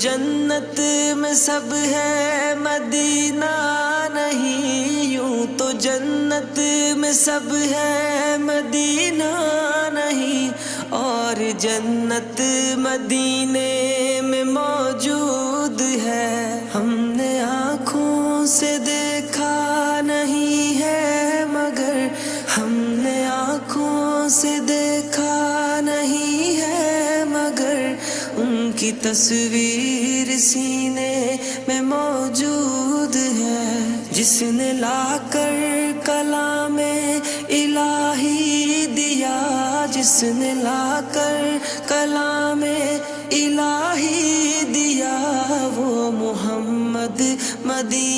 جنت میں سب ہے مدینہ نہیں، یوں تو جنت میں سب ہے مدینہ نہیں، اور جنت مدینے میں موجود ہے۔ ہم نے آنکھوں سے دیکھا نہیں ہے مگر، ہم نے آنکھوں سے دیکھا نہیں ہے مگر، ان کی تصویر سینے میں موجود ہے۔ جس نے لا کر کلام الہی دیا، جس نے لا کر کلام الہی دیا، وہ محمد مدینہ